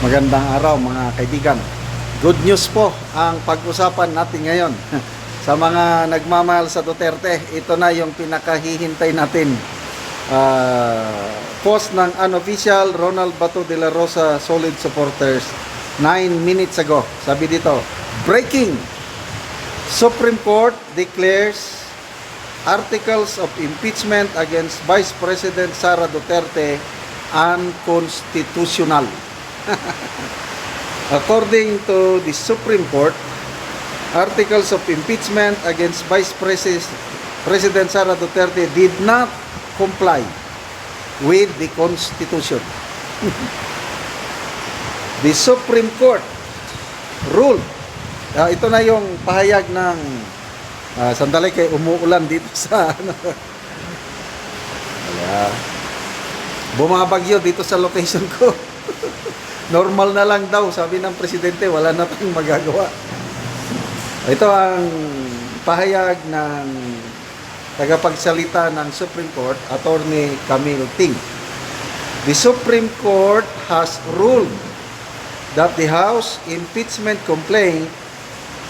Magandang araw mga kaibigan. Good news po ang pag-usapan natin ngayon. Sa mga nagmamahal sa Duterte, ito na yung pinakahihintay natin. Post ng unofficial Ronald Bato de la Rosa solid supporters 9 minutes ago. Sabi dito, breaking! Supreme Court declares articles of impeachment against Vice President Sara Duterte unconstitutional. According to the Supreme Court, articles of impeachment against Vice President Sara Duterte did not comply with the Constitution. The Supreme Court ruled, ito na yung pahayag ng sandali kay umuulan dito sa bumabagyo dito sa location ko. Normal na lang daw, sabi ng presidente, wala na tayong magagawa. Ito ang pahayag ng tagapagsalita ng Supreme Court, Attorney Camille Ting. The Supreme Court has ruled that the House impeachment complaint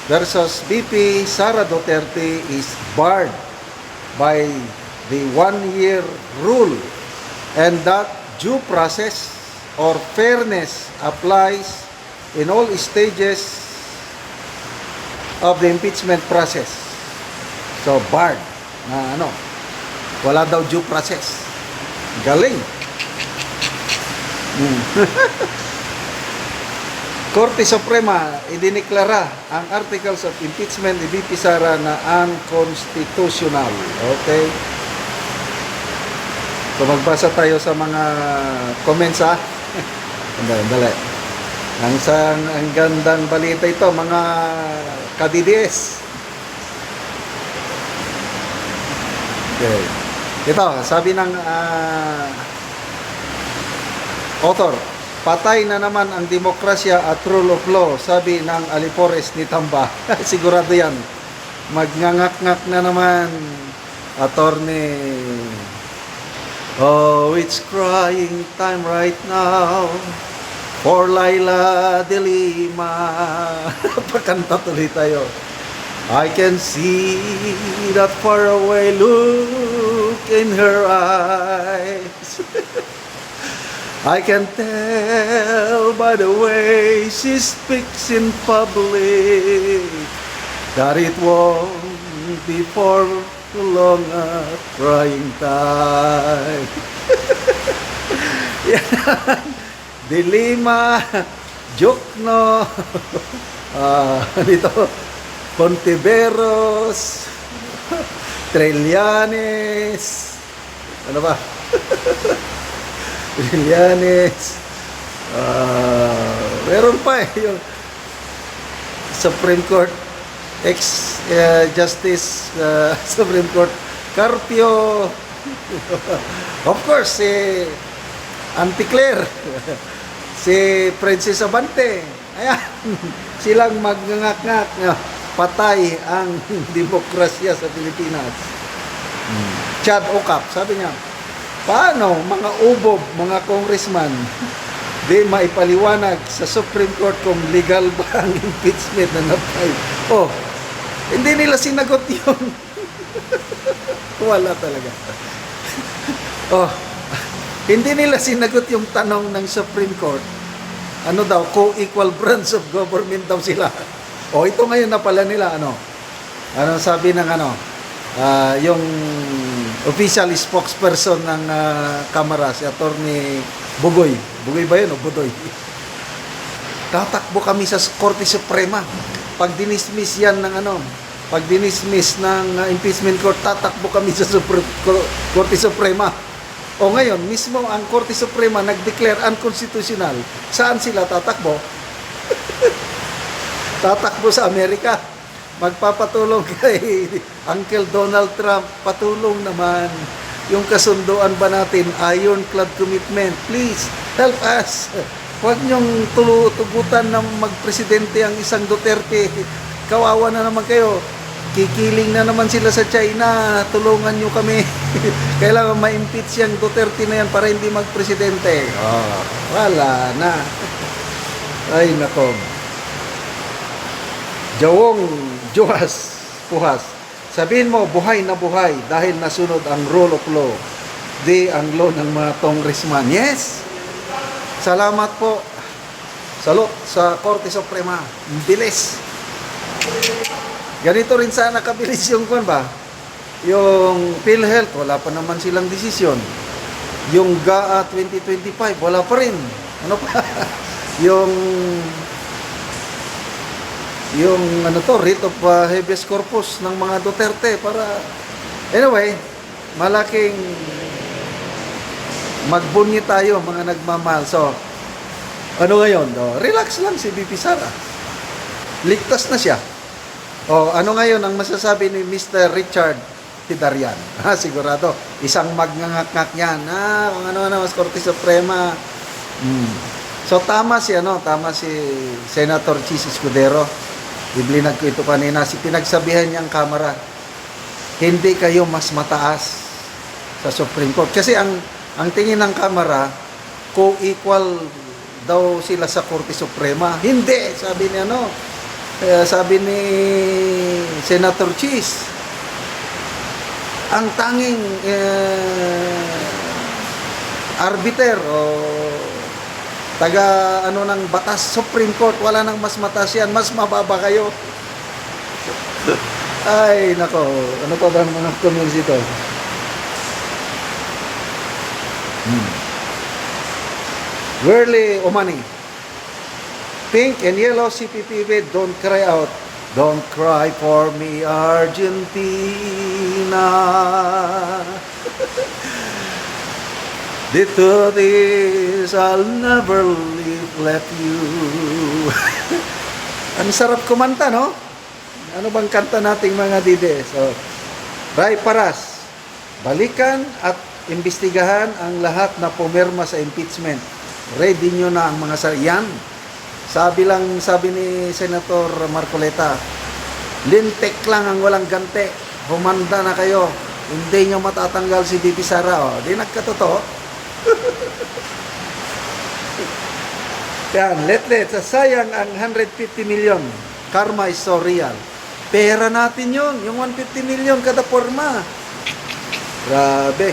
versus VP Sara Duterte is barred by the one-year rule and that due process or fairness applies in all stages of the impeachment process. So, barred na wala daw due process. Galing. Korte Suprema idineklara ang articles of impeachment ni VP Sara na unconstitutional. Okay? So, magbasa tayo sa mga comments ha. Dali. Ang gandang balita ito, mga ka-DDS. Okay. Ito, sabi ng author, patay na naman ang demokrasya at rule of law, sabi ng Alipores ni Tamba. Sigurado yan. Magngangak-ngak na naman, attorney. Oh, it's crying time right now for Laila de Lima. Pakanta tuloy tayo. I can see that far away look in her eyes. I can tell by the way she speaks in public that it won't be for too long at crying time. Yan. Dilima, Jokno, dito, Pontiveros, Trillanes, ano ba? Trillanes, meron pa yung Supreme Court Justice Supreme Court Carpio, of course si Auntie Claire, si Princess Abante. Ayan, silang magngangak-ngak, patay ang demokrasya sa Pilipinas. Chad Ocap, sabi niya, paano mga ubob, mga congressman di maipaliwanag sa Supreme Court kung legal ba ang impeachment na napay? Oh, hindi nila sinagot yun. Wala talaga. Oh, hindi nila sinagot yung tanong ng Supreme Court. Ano daw, co-equal branch of government daw sila. Oh, ito ngayon na pala nila, ano sabi ng yung official spokesperson ng Kamara, si Attorney Bugoy. Bugoy ba yun o Budoy? Tatakbo kami sa Korte Suprema. Pag dinismiss yan ng pag dinismiss ng impeachment court, tatakbo kami sa Korte Suprema. O ngayon, mismo ang Korte Suprema nag-declare unconstitutional. Saan sila tatakbo? Tatakbo sa Amerika. Magpapatulong kay Uncle Donald Trump. Patulong naman. Yung kasunduan ba natin, ironclad commitment. Please, help us. Huwag niyong tugutan na magpresidente ang isang Duterte. Kawawa na naman kayo. Kikiling na naman sila sa China. Tulungan nyo kami. Kailangan ma-impeach yung Duterte na yan para hindi magpresidente. Oh, wala na. Ay, nako. Jawong Juhas Puhas. Sabihin mo, buhay na buhay dahil nasunod ang rule of law. Di ang law ng mga congressman. Yes! Salamat po. Salot sa Korte Suprema. Bilis. Ganito rin sana kabilis yung kwan ba? Yung PhilHealth, wala pa naman silang desisyon. Yung GAA 2025, wala pa rin. Ano pa? yung ano to, writ of habeas corpus ng mga Duterte para anyway, malaking magbunyi tayo mga nagmamahal. So, ano ngayon? Relax lang si BP Sara. Ligtas na siya. Ano ngayon ang masasabi ni Mr. Richard Hidarian? Sigurado, isang magngangak-ngak yan. Mas Korte Suprema. So, tama si Senator Chis Escudero. Iblinag ko ito kanina. Pinagsabihan niya ang Kamara, hindi kayo mas mataas sa Supreme Court. Kasi ang tingin ng Kamara, co-equal daw sila sa Korte Suprema. Hindi, sabi ni Senator Chis, ang tanging arbiter o taga ng batas Supreme Court, wala nang mas mataas yan, mas mababa kayo. Ay nako, ano pa ba ang mga comments dito? Worley Omani, pink and yellow CPPB, don't cry out. Don't cry for me, Argentina. The truth is, I'll never let you. Ang sarap kumanta, no? Ano bang kanta nating mga dide? So, Ray Paras, balikan at imbestigahan ang lahat na pumirma sa impeachment. Ready nyo na ang mga yan. Sabi ni Senator Marcoleta, lintek lang ang walang gante. Humanda na kayo. Hindi nyo matatanggal si BP Sara. Di nagkatotoo. Yan, let. Sayang ang 150 million. Karma is so real. Pera natin yun. Yung 150 million kada porma. Grabe.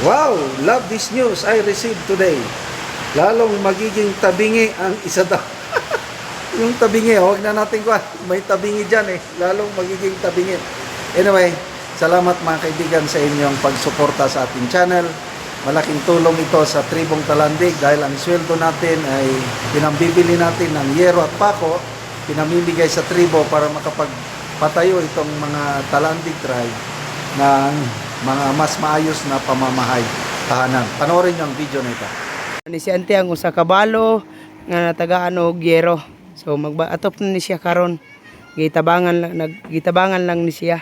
Wow, love this news I received today. Lalong magiging tabingi ang isa daw. Yung tabingi, huwag na natin kuha. May tabingi dyan eh. Lalong magiging tabingi. Anyway, salamat mga kaibigan sa inyong pagsuporta sa ating channel. Malaking tulong ito sa Tribong Talandig dahil ang sweldo natin ay pinambibili natin ng yero at pako, pinamimigay sa tribo para makapagpatayo itong mga Talandig tribe ng mga mas maayos na pamamahay tahanan. Panoorin niyo ang video na ito. Ni si ante ang usa ka balo nga natagaan og yero. So atop na ni siya karon. Gitabangan lang ni siya.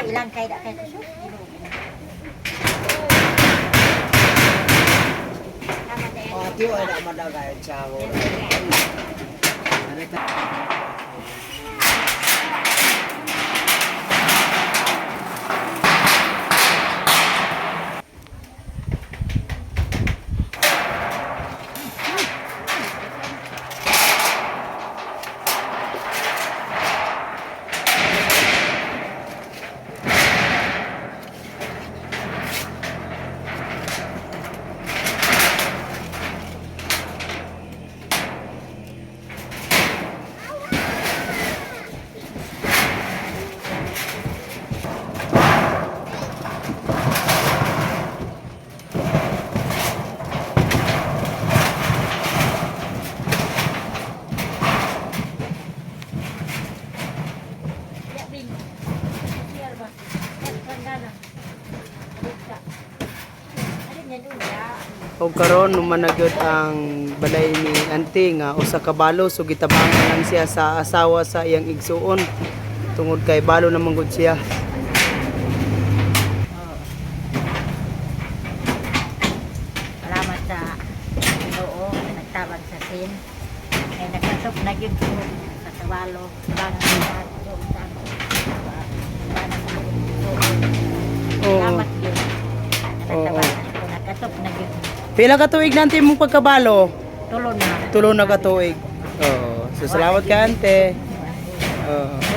Ilang kay da kay kusog. Tiyo ay na madagay sa O karon numanagyod ang balay ni ante nga usa ka balo so gitabangan lang siya sa asawa sa iyang igsuon tungod kay balo naman gud siya. Salamat sa Ginoo nagtabang sa sin. Ay nagkasok na gyud ko sa kabalo. Bangan Salamat yun. Natawanan ko. Nakasok na yun. Pila ka tuig nanti mong pagkabalo? Tulo na. Tulo na ka tuig. Oo. So salamat ka ante. Oo.